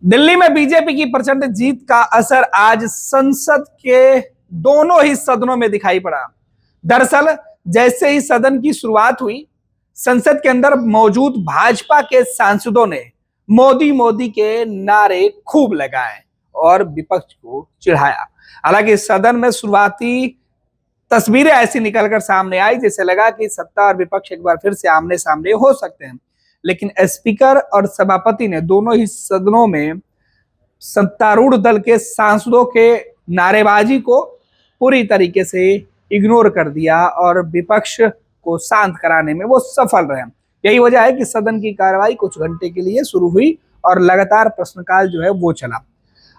दिल्ली में बीजेपी की प्रचंड जीत का असर आज संसद के दोनों ही सदनों में दिखाई पड़ा। दरअसल जैसे ही सदन की शुरुआत हुई, संसद के अंदर मौजूद भाजपा के सांसदों ने मोदी मोदी के नारे खूब लगाए और विपक्ष को चिढ़ाया। हालांकि सदन में शुरुआती तस्वीरें ऐसी निकलकर सामने आई जैसे लगा कि सत्ता और विपक्ष एक बार फिर से आमने सामने हो सकते हैं, लेकिन स्पीकर और सभापति ने दोनों ही सदनों में सत्तारूढ़ दल के सांसदों के नारेबाजी को पूरी तरीके से इग्नोर कर दिया और विपक्ष को शांत कराने में वो सफल रहे। यही वजह है कि सदन की कार्रवाई कुछ घंटे के लिए शुरू हुई और लगातार प्रश्नकाल जो है वो चला।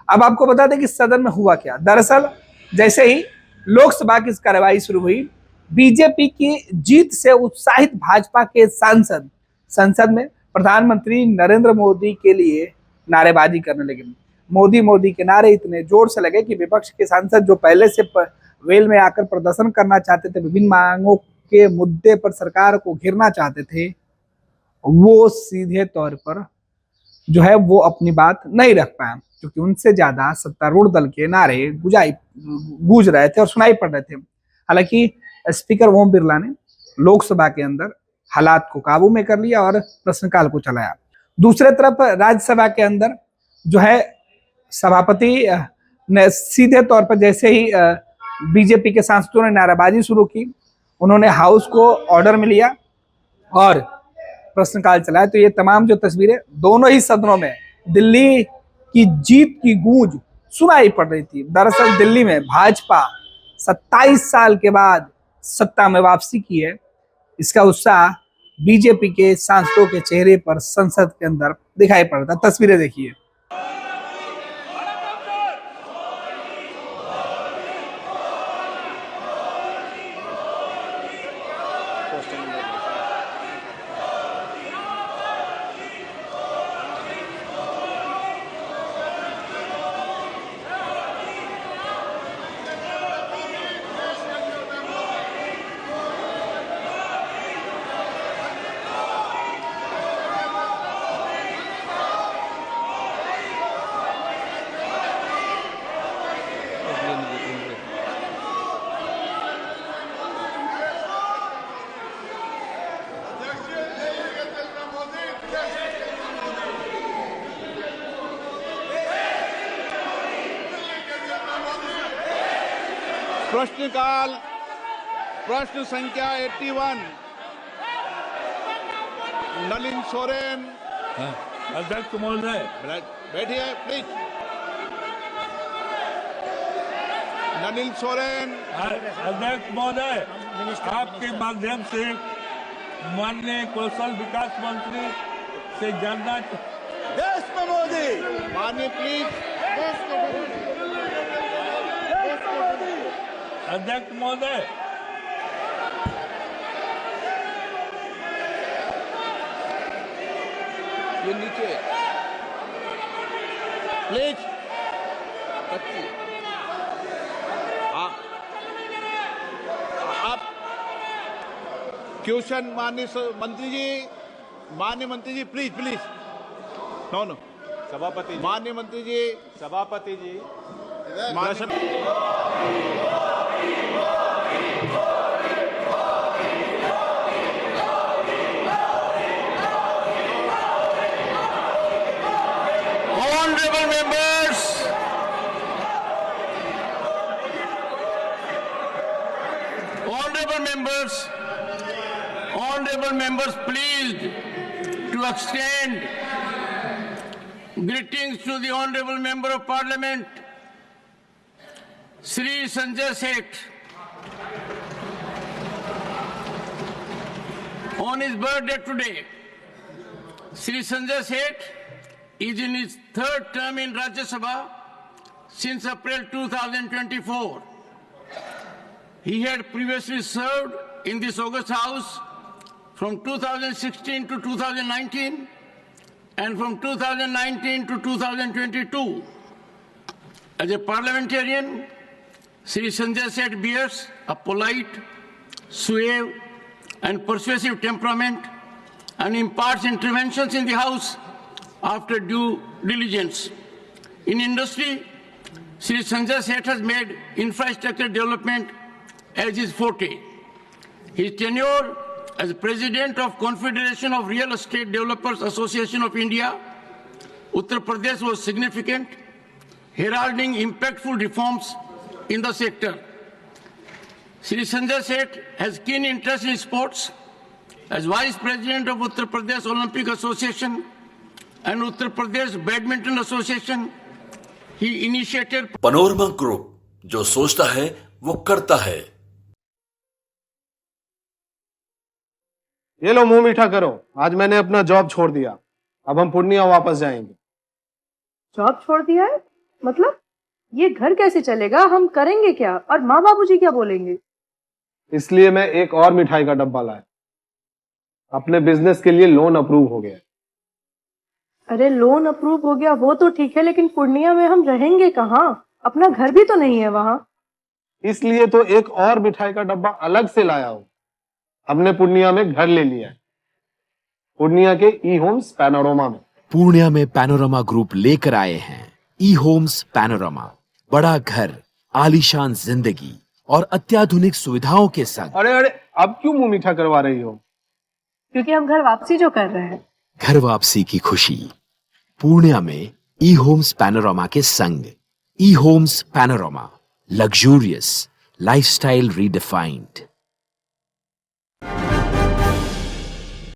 अब आपको बता दें कि सदन में हुआ क्या। दरअसल जैसे ही लोकसभा की कार्रवाई शुरू हुई, बीजेपी की जीत से उत्साहित भाजपा के सांसद संसद में प्रधानमंत्री नरेंद्र मोदी के लिए नारेबाजी करने लगे। मोदी मोदी के नारे इतने जोर से लगे कि विपक्ष के सांसद जो पहले से वेल में आकर प्रदर्शन करना चाहते थे, विभिन्न मांगों के मुद्दे पर सरकार को घेरना चाहते थे, वो सीधे तौर पर जो है वो अपनी बात नहीं रख पाए, क्योंकि उनसे ज्यादा सत्तारूढ़ दल के नारे गूंज रहे थे और सुनाई पड़ रहे थे। हालांकि स्पीकर ओम बिरला ने लोकसभा के अंदर हालात को काबू में कर लिया और प्रश्नकाल को चलाया। दूसरे तरफ राज्यसभा के अंदर जो है सभापति ने सीधे तौर पर जैसे ही बीजेपी के सांसदों ने नारेबाजी शुरू की, उन्होंने हाउस को ऑर्डर में लिया और प्रश्नकाल चलाया। तो ये तमाम जो तस्वीरें दोनों ही सदनों में दिल्ली की जीत की गूंज सुनाई पड़ रही थी। दरअसल दिल्ली में भाजपा 27 साल के बाद सत्ता में वापसी की है। इसका उत्साह बीजेपी के सांसदों के चेहरे पर संसद के अंदर दिखाई पड़ रहा था। तस्वीरें देखिए। प्रश्नकाल प्रश्न संख्या 81 नलिन सोरेन। अध्यक्ष महोदय बैठिए प्लीज। नलिन सोरेन। अध्यक्ष महोदय, आपके माध्यम से माननीय कौशल विकास मंत्री से जानना देश में मोदी माननीय प्लीज। अध्यक्ष महोदय, ये नीचे प्लीज। आप क्वेश्चन माननीय मंत्री जी प्लीज प्लीज। नो सभापति माननीय मंत्री जी। सभापति जी Honorable members, pleased to extend greetings to the Honorable Member of Parliament, Sri Sanjay Seth, on his birthday today. Sri Sanjay Seth is in his third term in Rajya Sabha since April 2024. He had previously served in this August House from 2016 to 2019 and from 2019 to 2022. As a parliamentarian, Sri Sanjay Seth bears a polite, suave and persuasive temperament and imparts interventions in the House after due diligence. In industry, Sri Sanjay Seth has made infrastructure development as his forte. His tenure as president of Confederation of Real Estate Developers Association of India, Uttar Pradesh was significant, heralding impactful reforms in the sector. Sri Sanjay Seth has keen interest in sports. As Vice President of Uttar Pradesh Olympic Association and Uttar Pradesh Badminton Association, he initiated panorama group, जो सोचता है वो करता है। ये लो मुंह मीठा करो, आज मैंने अपना जॉब छोड़ दिया। अब हम पूर्णिया वापस जाएंगे। जॉब छोड़ दिया है? मतलब ये घर कैसे चलेगा? हम करेंगे क्या? और माँ बाबूजी क्या बोलेंगे? इसलिए मैं एक और मिठाई का डब्बा लाया। अपने बिजनेस के लिए लोन अप्रूव हो गया। अरे लोन अप्रूव हो गया वो तो ठीक है, लेकिन पूर्णिया में हम रहेंगे कहाँ? अपना घर भी तो नहीं है वहाँ। इसलिए तो एक और मिठाई का डब्बा अलग से लाया हूँ। हमने पूर्णिया में घर ले लिया है, पूर्णिया के ई होम्स पैनोरमा में। पूर्णिया में पैनोरमा ग्रुप लेकर आए हैं ई होम्स पैनोरमा, बड़ा घर, आलीशान जिंदगी और अत्याधुनिक सुविधाओं के संग। अरे अब क्यों मुंह मीठा करवा रही हो? क्योंकि हम घर वापसी जो कर रहे हैं। घर वापसी की खुशी पूर्णिया में ई होम्स पैनोरमा के संग। ई Homes Panorama, luxurious lifestyle redefined.